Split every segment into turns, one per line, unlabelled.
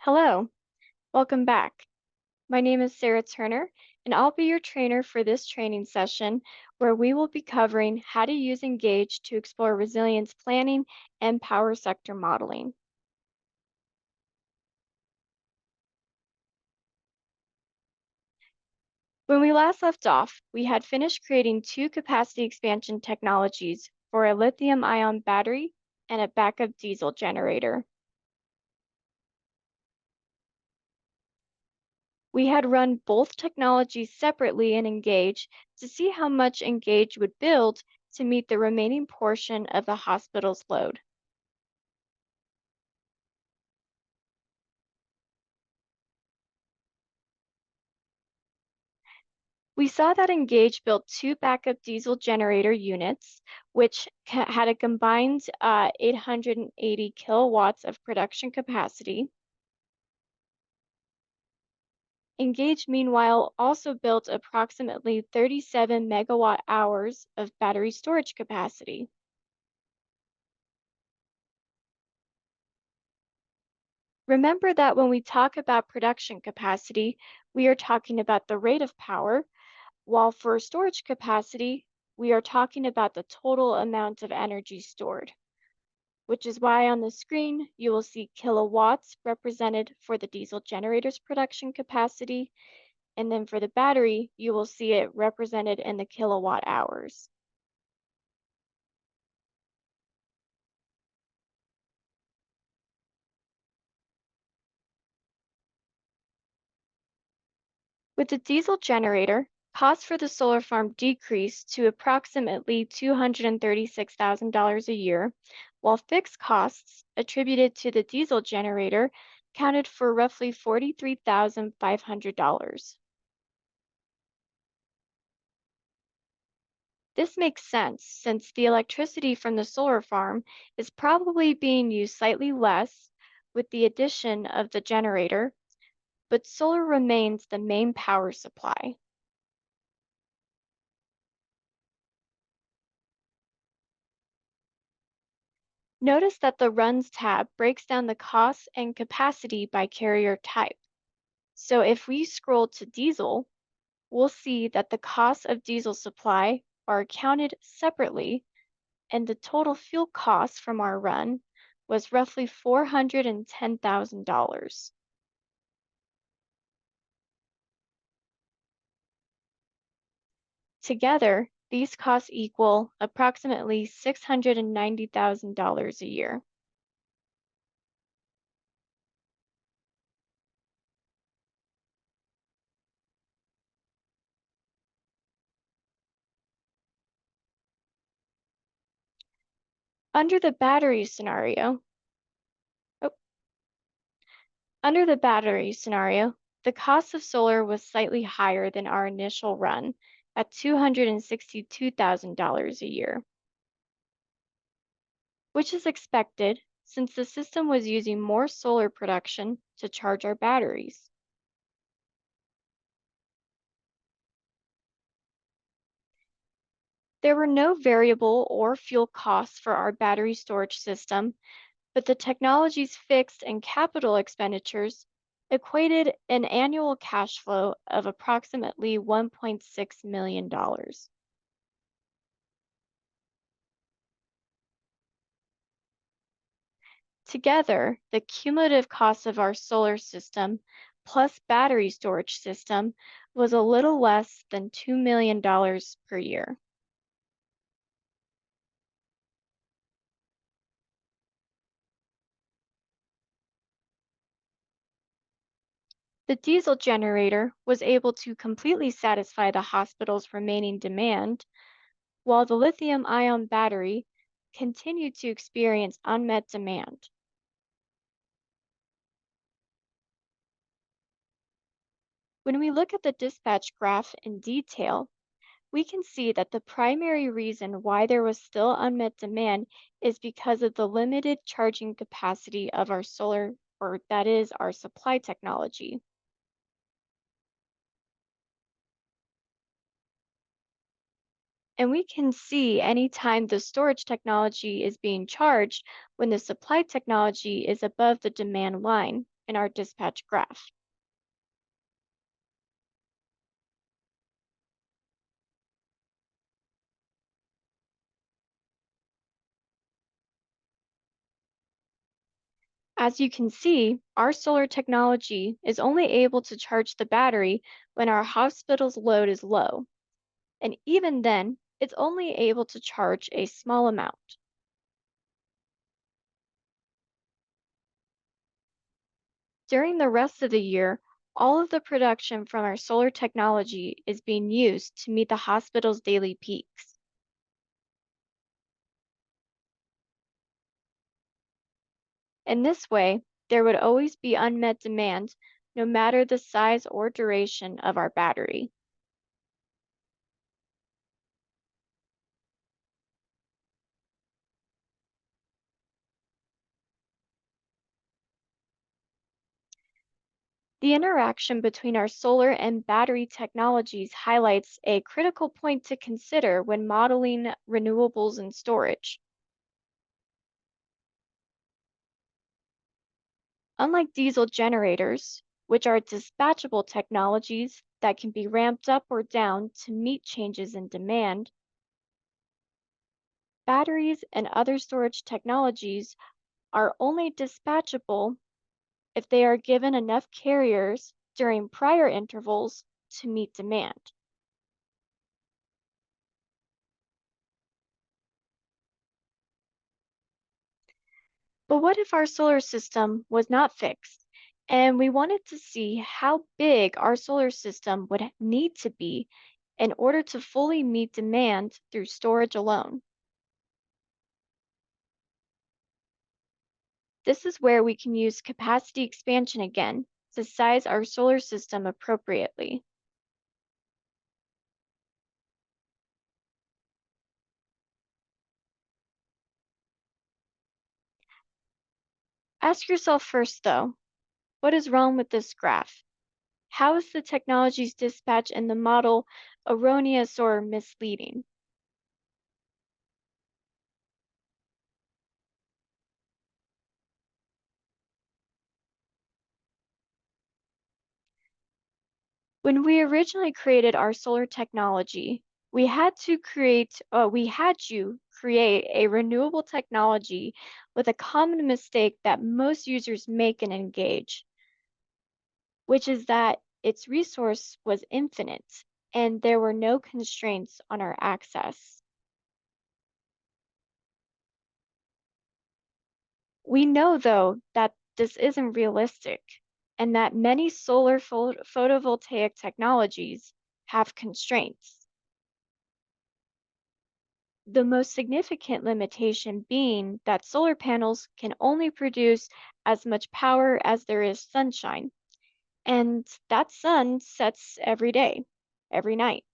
Hello, welcome back. My name is Sarah Turner, and I'll be your trainer for this training session where we will be covering how to use Engage to explore resilience planning and power sector modeling. When we last left off, we had finished creating two capacity expansion technologies for a lithium-ion battery and a backup diesel generator. We had run both technologies separately in Engage to see how much Engage would build to meet the remaining portion of the hospital's load. We saw that Engage built two backup diesel generator units, which had a combined 880 kilowatts of production capacity. Engage, meanwhile, also built approximately 37 megawatt hours of battery storage capacity. Remember that when we talk about production capacity, we are talking about the rate of power, while for storage capacity, we are talking about the total amount of energy stored, which is why on the screen you will see kilowatts represented for the diesel generator's production capacity, and then for the battery, you will see it represented in the kilowatt hours. With the diesel generator, costs for the solar farm decreased to approximately $236,000 a year, while fixed costs attributed to the diesel generator accounted for roughly $43,500. This makes sense since the electricity from the solar farm is probably being used slightly less with the addition of the generator, but solar remains the main power supply. Notice that the Runs tab breaks down the cost and capacity by carrier type. So if we scroll to diesel, we'll see that the costs of diesel supply are accounted separately, and the total fuel cost from our run was roughly $410,000. Together, these costs equal approximately $690,000 a year. Under the battery scenario, oh, Under the battery scenario, the cost of solar was slightly higher than our initial run at $262,000 a year, which is expected since the system was using more solar production to charge our batteries. There were no variable or fuel costs for our battery storage system, but the technology's fixed and capital expenditures equated an annual cash flow of approximately $1.6 million. Together, the cumulative cost of our solar system plus battery storage system was a little less than $2 million per year. The diesel generator was able to completely satisfy the hospital's remaining demand, while the lithium-ion battery continued to experience unmet demand. When we look at the dispatch graph in detail, we can see that the primary reason why there was still unmet demand is because of the limited charging capacity of our solar, or that is our supply technology. And we can see anytime the storage technology is being charged when the supply technology is above the demand line. in our dispatch graph. As you can see, our solar technology is only able to charge the battery when our hospital's load is low, and even then, it's only able to charge a small amount. During the rest of the year, all of the production from our solar technology is being used to meet the hospital's daily peaks. In this way, there would always be unmet demand, no matter the size or duration of our battery. The interaction between our solar and battery technologies highlights a critical point to consider when modeling renewables and storage. Unlike diesel generators, which are dispatchable technologies that can be ramped up or down to meet changes in demand, batteries and other storage technologies are only dispatchable if they are given enough carriers during prior intervals to meet demand. But what if our solar system was not fixed and we wanted to see how big our solar system would need to be in order to fully meet demand through storage alone? This is where we can use capacity expansion again to size our solar system appropriately. Ask yourself first, though, what is wrong with this graph? How is the technology's dispatch in the model erroneous or misleading? When we originally created our solar technology, we had you create a renewable technology with a common mistake that most users make and engage, which is that its resource was infinite and there were no constraints on our access. We know, though, that this isn't realistic and that many solar photovoltaic technologies have constraints. The most significant limitation being that solar panels can only produce as much power as there is sunshine, and that sun sets every day, every night.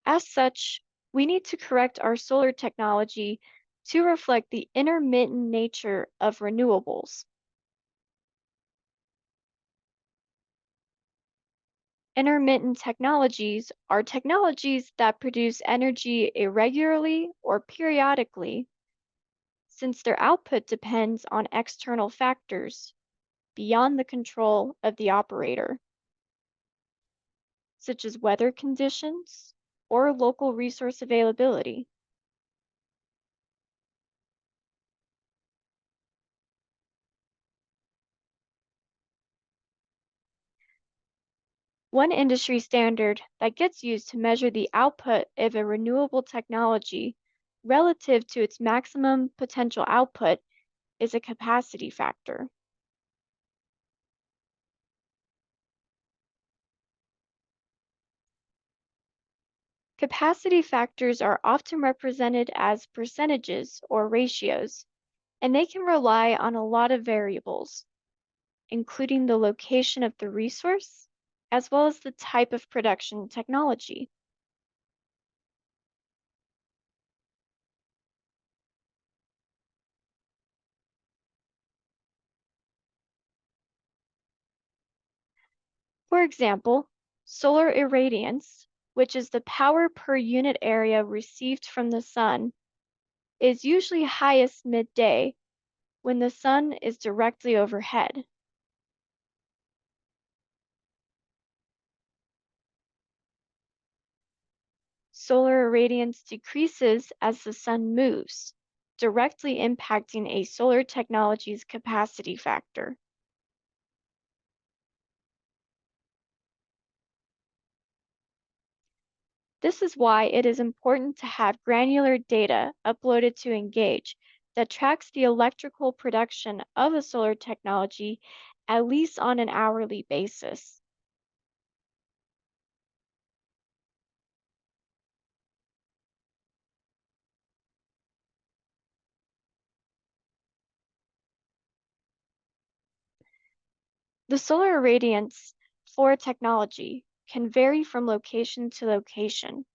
As such, we need to correct our solar technology to reflect the intermittent nature of renewables. Intermittent technologies are technologies that produce energy irregularly or periodically, since their output depends on external factors beyond the control of the operator, such as weather conditions or local resource availability. One industry standard that gets used to measure the output of a renewable technology relative to its maximum potential output is a capacity factor. Capacity factors are often represented as percentages or ratios, and they can rely on a lot of variables, including the location of the resource, as well as the type of production technology. For example, solar irradiance, which is the power per unit area received from the sun, is usually highest midday when the sun is directly overhead. Solar irradiance decreases as the sun moves, directly impacting a solar technology's capacity factor. This is why it is important to have granular data uploaded to Engage that tracks the electrical production of a solar technology at least on an hourly basis. The solar irradiance for a technology can vary from location to location,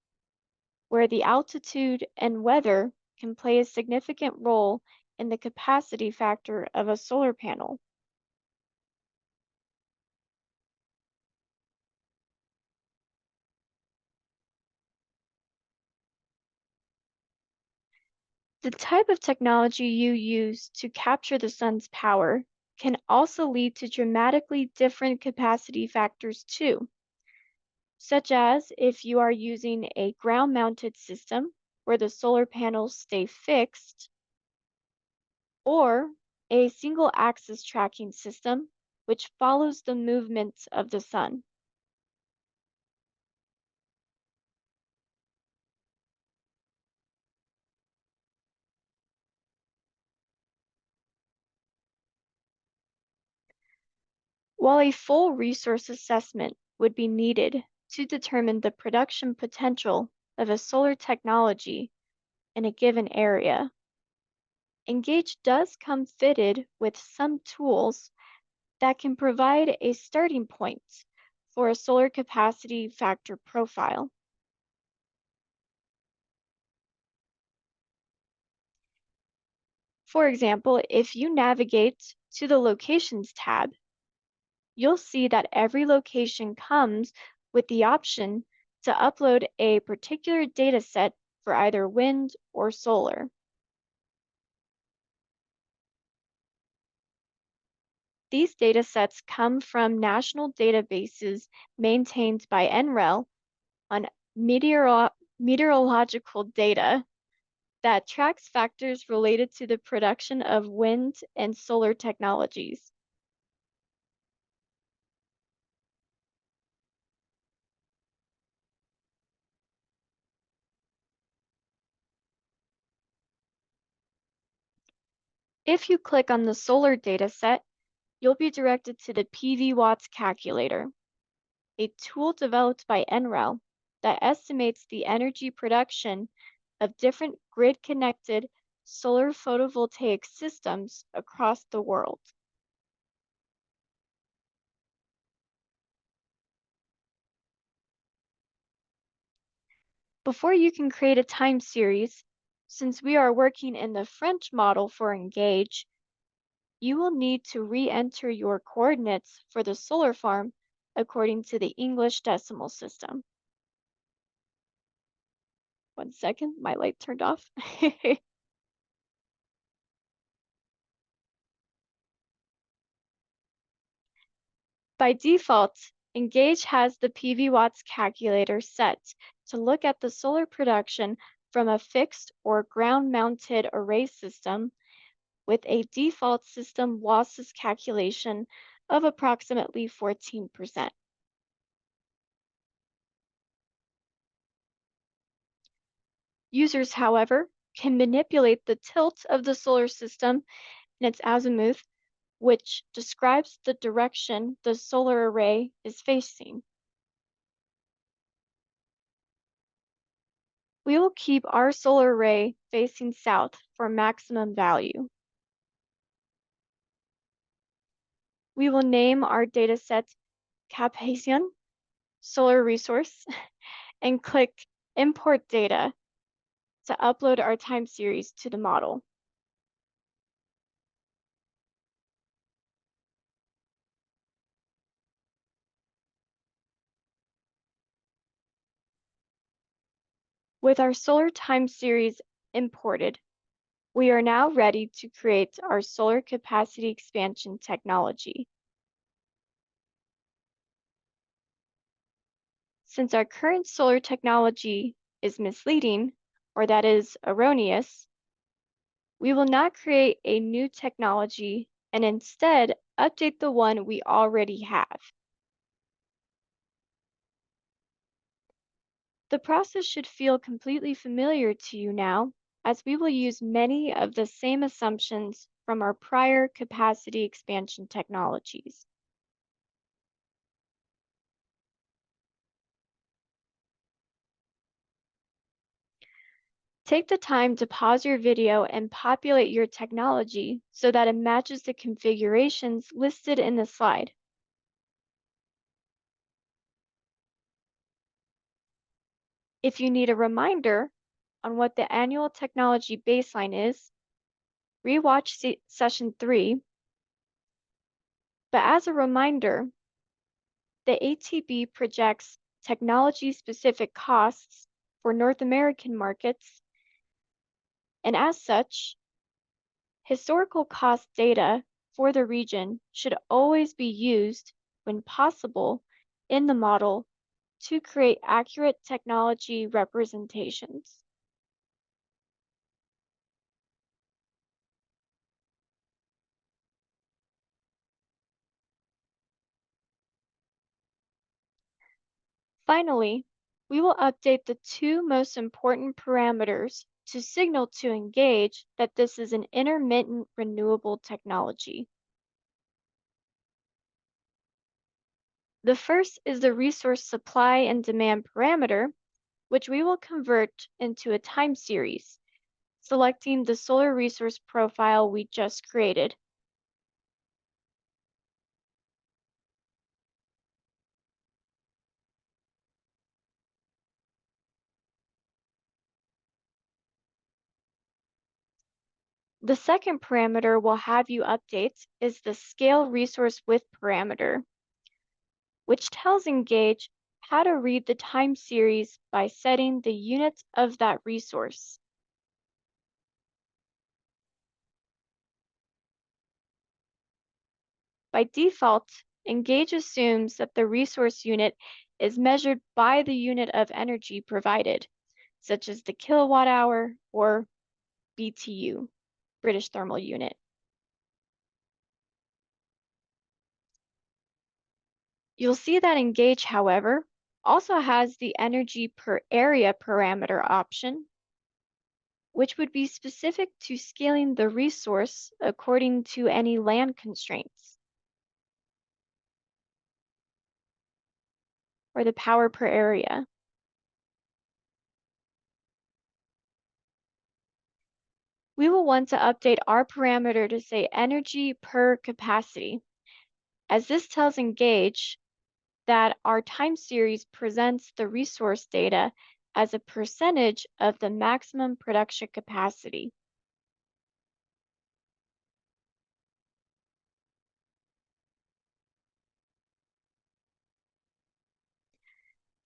where the altitude and weather can play a significant role in the capacity factor of a solar panel. The type of technology you use to capture the sun's power can also lead to dramatically different capacity factors too, such as if you are using a ground-mounted system where the solar panels stay fixed, or a single axis tracking system which follows the movements of the sun. While a full resource assessment would be needed to determine the production potential of a solar technology in a given area, Engage does come fitted with some tools that can provide a starting point for a solar capacity factor profile. For example, if you navigate to the Locations tab, you'll see that every location comes with the option to upload a particular data set for either wind or solar. These data sets come from national databases maintained by NREL on meteorological data that tracks factors related to the production of wind and solar technologies. If you click on the solar data set, you'll be directed to the PV watts calculator, a tool developed by NREL that estimates the energy production of different grid-connected solar photovoltaic systems across the world. Before you can create a time series, since we are working in the French model for Engage, you will need to re-enter your coordinates for the solar farm according to the English decimal system. One second, my light turned off. By default, Engage has the PV watts calculator set to look at the solar production from a fixed or ground-mounted array system with a default system losses calculation of approximately 14%. Users, however, can manipulate the tilt of the solar system in its azimuth, which describes the direction the solar array is facing. We will keep our solar array facing south for maximum value. We will name our dataset Cap-Haitian solar resource and click Import Data to upload our time series to the model. With our solar time series imported, we are now ready to create our solar capacity expansion technology. Since our current solar technology is misleading, or that is erroneous, we will not create a new technology and instead update the one we already have. The process should feel completely familiar to you now, as we will use many of the same assumptions from our prior capacity expansion technologies. Take the time to pause your video and populate your technology so that it matches the configurations listed in the slide. If you need a reminder on what the annual technology baseline is, rewatch session 3. But as a reminder, the ATB projects technology-specific costs for North American markets, and as such, historical cost data for the region should always be used when possible in the model to create accurate technology representations. Finally, we will update the two most important parameters to signal to Engage that this is an intermittent renewable technology. The first is the resource supply and demand parameter, which we will convert into a time series, selecting the solar resource profile we just created. The second parameter we'll have you update is the scale resource width parameter, which tells Engage how to read the time series by setting the units of that resource. By default, Engage assumes that the resource unit is measured by the unit of energy provided, such as the kilowatt hour or BTU, British thermal unit. You'll see that Engage, however, also has the energy per area parameter option, which would be specific to scaling the resource according to any land constraints, or the power per area. We will want to update our parameter to say energy per capacity, as this tells Engage that our time series presents the resource data as a percentage of the maximum production capacity.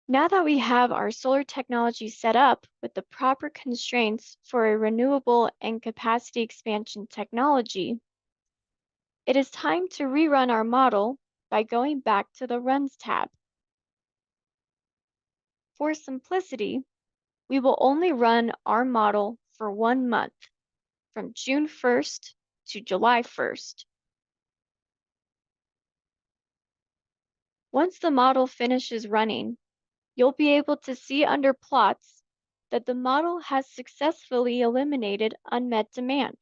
Now that we have our solar technology set up with the proper constraints for a renewable and capacity expansion technology, it is time to rerun our model by going back to the Runs tab. For simplicity, we will only run our model for 1 month, from June 1st to July 1st. Once the model finishes running, you'll be able to see under plots that the model has successfully eliminated unmet demand.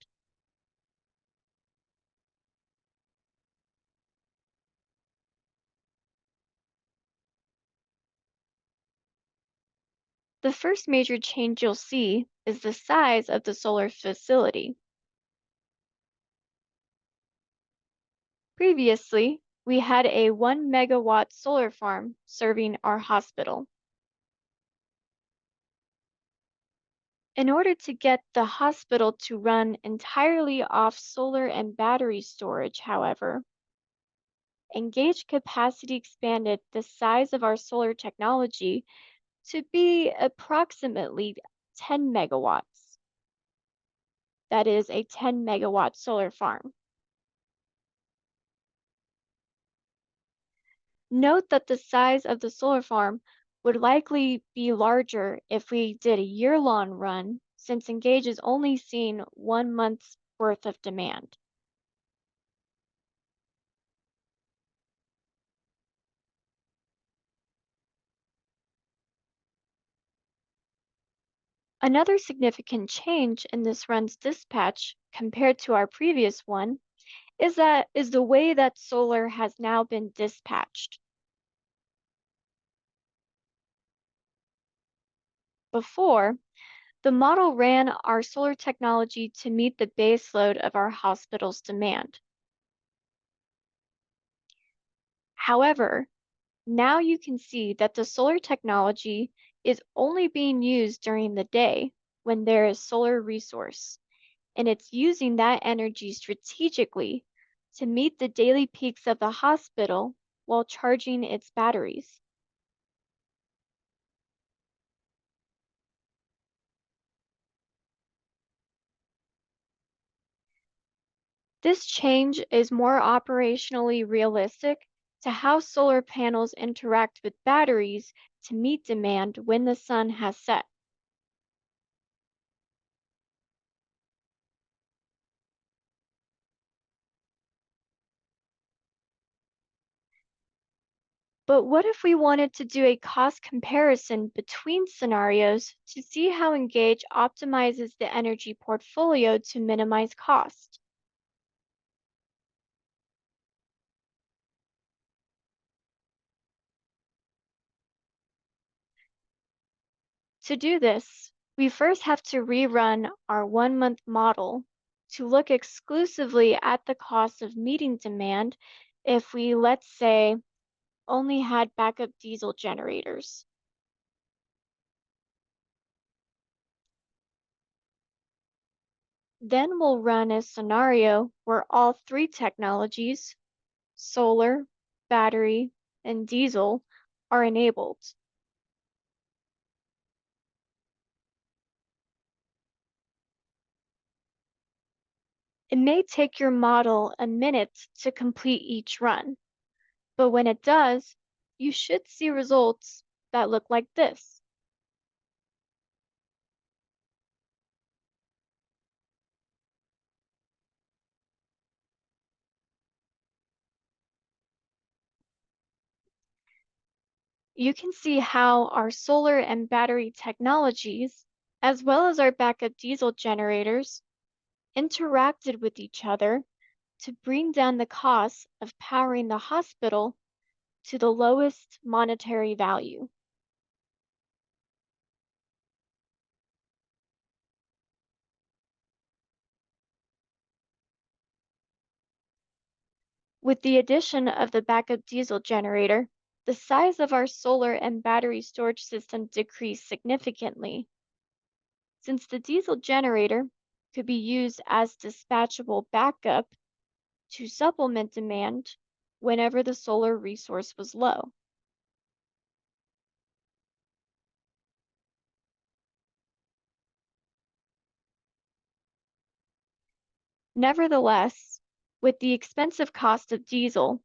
The first major change you'll see is the size of the solar facility. Previously, we had a 1 megawatt solar farm serving our hospital. In order to get the hospital to run entirely off solar and battery storage, however, Engage capacity expanded the size of our solar technology to be approximately 10 megawatts. That is a 10 megawatt solar farm. Note that the size of the solar farm would likely be larger if we did a year-long run, since Engage is only seeing 1 month's worth of demand. Another significant change in this run's dispatch compared to our previous one is the way that solar has now been dispatched. Before, the model ran our solar technology to meet the base load of our hospital's demand. However, now you can see that the solar technology is only being used during the day when there is solar resource, and it's using that energy strategically to meet the daily peaks of the hospital while charging its batteries. This change is more operationally realistic to how solar panels interact with batteries to meet demand when the sun has set. But what if we wanted to do a cost comparison between scenarios to see how Engage optimizes the energy portfolio to minimize cost? To do this, we first have to rerun our 1 month model to look exclusively at the cost of meeting demand if we, let's say, only had backup diesel generators. Then we'll run a scenario where all three technologies, solar, battery, and diesel, are enabled. It may take your model a minute to complete each run, but when it does, you should see results that look like this. You can see how our solar and battery technologies, as well as our backup diesel generators, interacted with each other to bring down the cost of powering the hospital to the lowest monetary value. With the addition of the backup diesel generator, the size of our solar and battery storage system decreased significantly, since the diesel generator could be used as dispatchable backup to supplement demand whenever the solar resource was low. Nevertheless, with the expensive cost of diesel,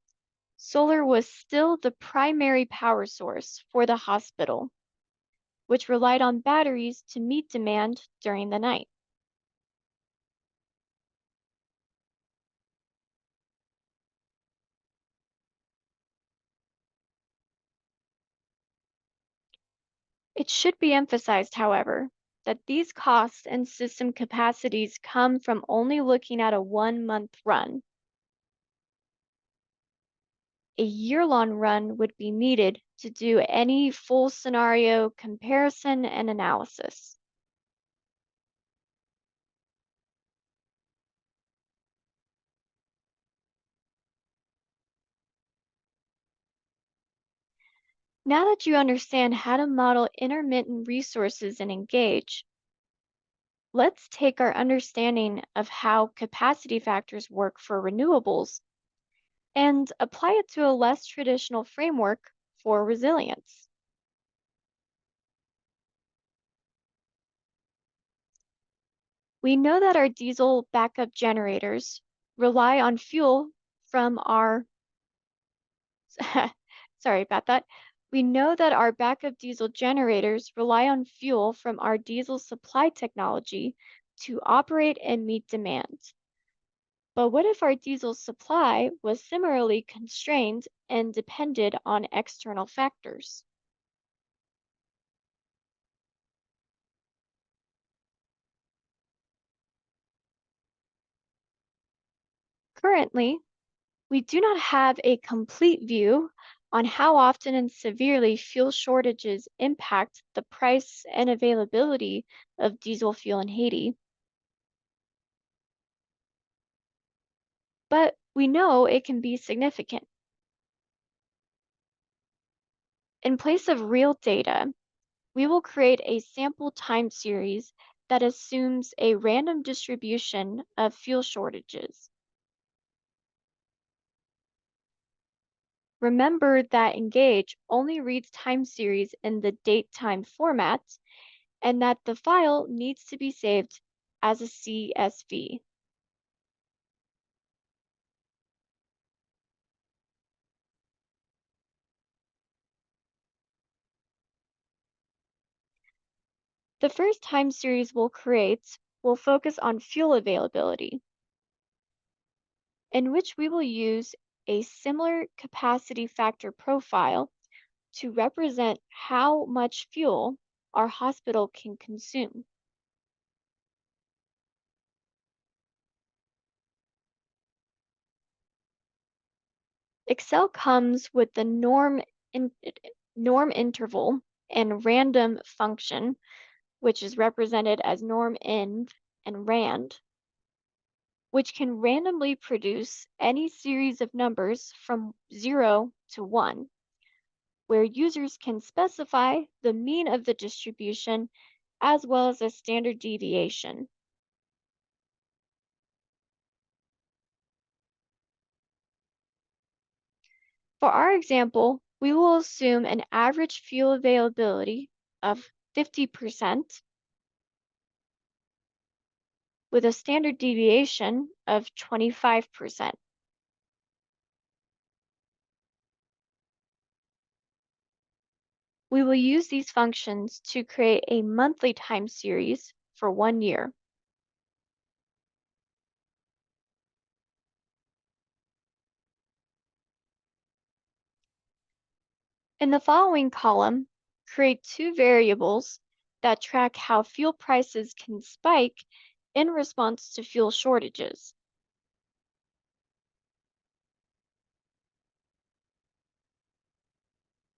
solar was still the primary power source for the hospital, which relied on batteries to meet demand during the night. It should be emphasized, however, that these costs and system capacities come from only looking at a 1 month run. A year-long run would be needed to do any full scenario comparison and analysis. Now that you understand how to model intermittent resources and Engage, let's take our understanding of how capacity factors work for renewables and apply it to a less traditional framework for resilience. We know that our diesel backup generators rely on fuel from our, sorry about that. We know that our backup diesel generators rely on fuel from our diesel supply technology to operate and meet demand. But what if our diesel supply was similarly constrained and depended on external factors? Currently, we do not have a complete view on how often and severely fuel shortages impact the price and availability of diesel fuel in Haiti, but we know it can be significant. In place of real data, we will create a sample time series that assumes a random distribution of fuel shortages. Remember that Engage only reads time series in the date-time format and that the file needs to be saved as a CSV. The first time series we'll create will focus on fuel availability, in which we will use a similar capacity factor profile to represent how much fuel our hospital can consume. Excel comes with the norm interval and random function, which is represented as norm_inv and rand, which can randomly produce any series of numbers from 0 to 1, where users can specify the mean of the distribution as well as a standard deviation. For our example, we will assume an average fuel availability of 50% with a standard deviation of 25%. We will use these functions to create a monthly time series for 1 year. In the following column, create two variables that track how fuel prices can spike in response to fuel shortages.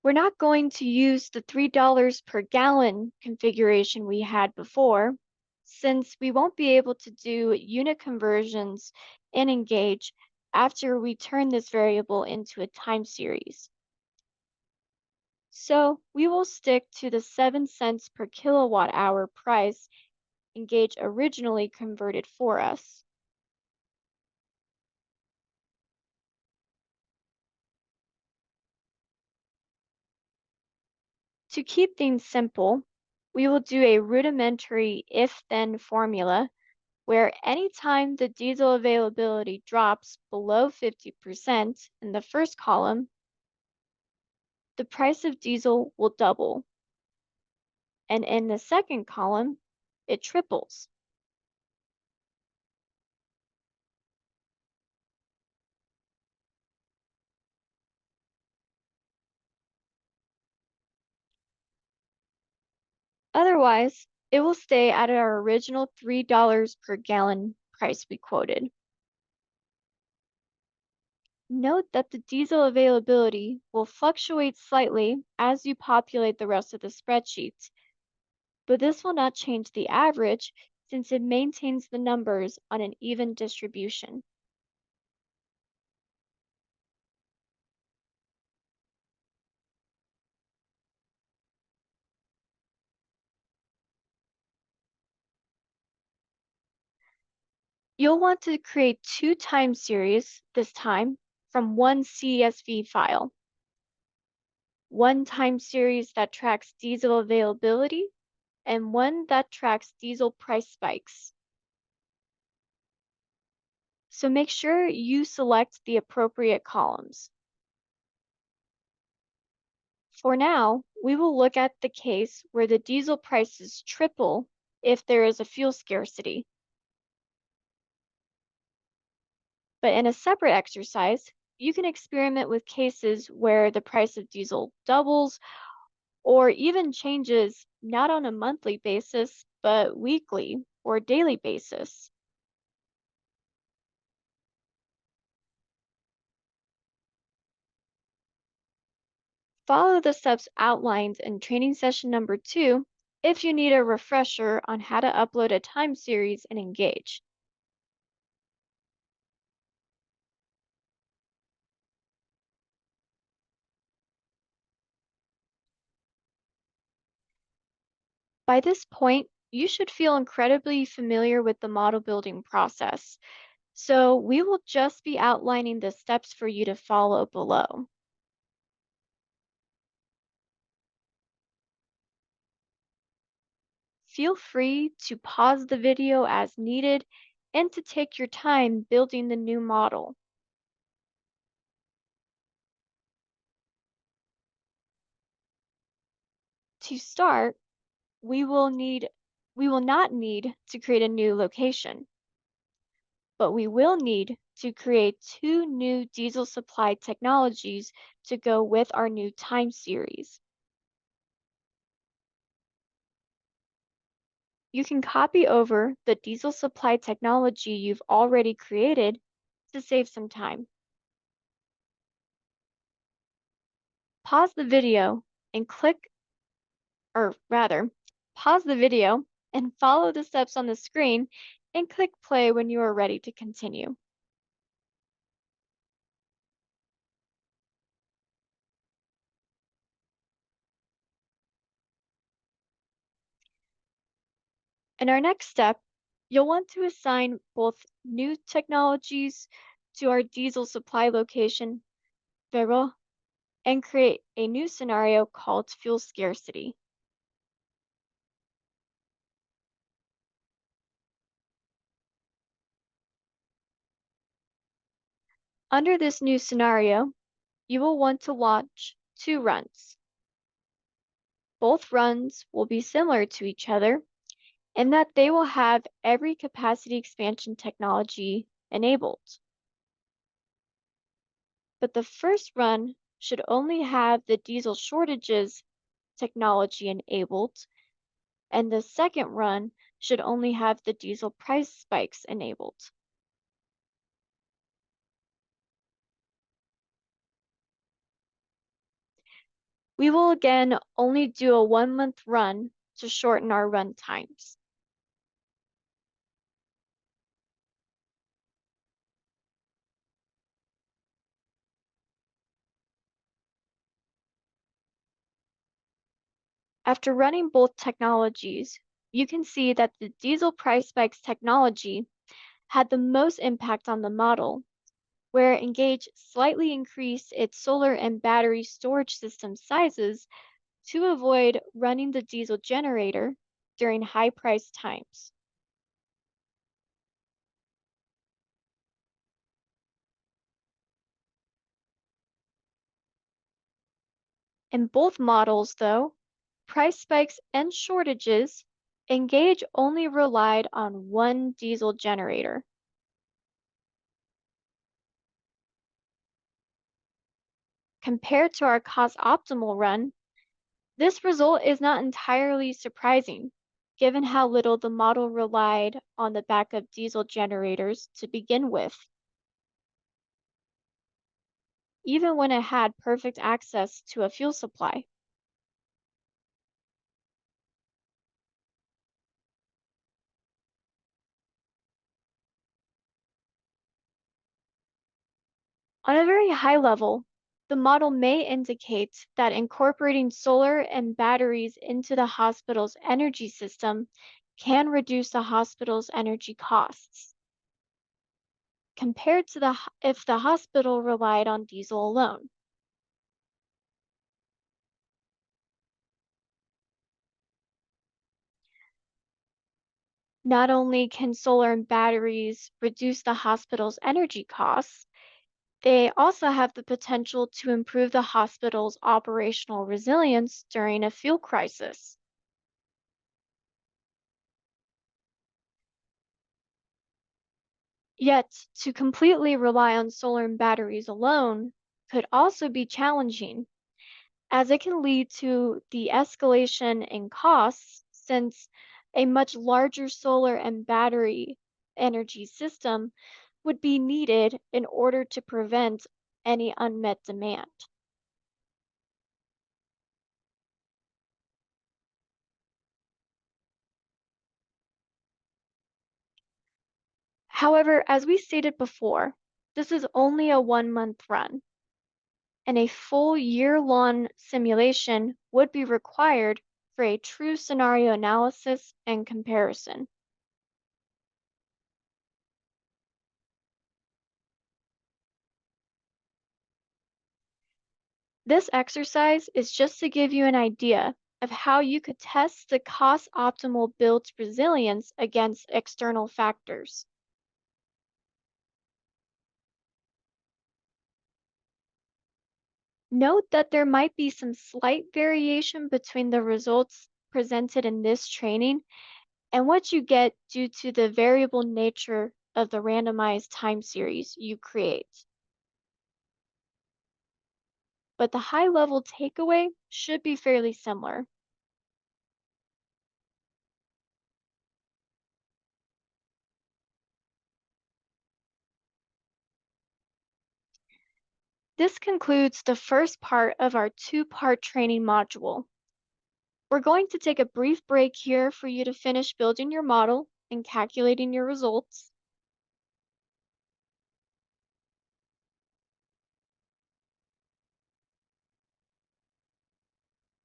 We're not going to use the $3 per gallon configuration we had before, since we won't be able to do unit conversions in Engage after we turn this variable into a time series. So we will stick to the 7 cents per kilowatt hour price Engage originally converted for us. To keep things simple, we will do a rudimentary if-then formula where anytime the diesel availability drops below 50% in the first column, the price of diesel will double. And in the second column, it triples. Otherwise, it will stay at our original $3 per gallon price we quoted. Note that the diesel availability will fluctuate slightly as you populate the rest of the spreadsheet, but this will not change the average since it maintains the numbers on an even distribution. You'll want to create two time series this time from one CSV file. One time series that tracks diesel availability and one that tracks diesel price spikes. So make sure you select the appropriate columns. For now, we will look at the case where the diesel prices triple if there is a fuel scarcity. But in a separate exercise, you can experiment with cases where the price of diesel doubles or even changes not on a monthly basis, but weekly or daily basis. Follow the steps outlined in training session number 2 if you need a refresher on how to upload a time series and engage. By this point, you should feel incredibly familiar with the model building process. So we will just be outlining the steps for you to follow below. Feel free to pause the video as needed and to take your time building the new model. To start, we will need we will not need to create a new location, but we will need to create two new diesel supply technologies to go with our new time series. You can copy over the diesel supply technology you've already created to save some time. Pause the video and click, or rather, pause the video and follow the steps on the screen and click play when you are ready to continue. In our next step, you'll want to assign both new technologies to our diesel supply location, Vero, and create a new scenario called fuel scarcity. Under this new scenario, you will want to launch two runs. Both runs will be similar to each other in that they will have every capacity expansion technology enabled. But the first run should only have the diesel shortages technology enabled, and the second run should only have the diesel price spikes enabled. We will again only do a 1-month run to shorten our run times. After running both technologies, you can see that the diesel price spikes technology had the most impact on the model, where Engage slightly increased its solar and battery storage system sizes to avoid running the diesel generator during high price times. In both models, though, price spikes and shortages, Engage only relied on one diesel generator. Compared to our cost optimal run, this result is not entirely surprising, given how little the model relied on the backup diesel generators to begin with, even when it had perfect access to a fuel supply. On a very high level, the model may indicate that incorporating solar and batteries into the hospital's energy system can reduce the hospital's energy costs compared to if the hospital relied on diesel alone. Not only can solar and batteries reduce the hospital's energy costs, they also have the potential to improve the hospital's operational resilience during a fuel crisis. Yet, to completely rely on solar and batteries alone could also be challenging, as it can lead to the escalation in costs since a much larger solar and battery energy system would be needed in order to prevent any unmet demand. However, as we stated before, this is only a 1 month run, and a full year-long simulation would be required for a true scenario analysis and comparison. This exercise is just to give you an idea of how you could test the cost optimal build's resilience against external factors. Note that there might be some slight variation between the results presented in this training and what you get due to the variable nature of the randomized time series you create. But the high level takeaway should be fairly similar. This concludes the first part of our two-part training module. We're going to take a brief break here for you to finish building your model and calculating your results.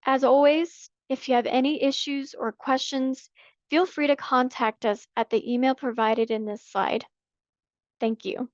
As always, if you have any issues or questions, feel free to contact us at the email provided in this slide. Thank you.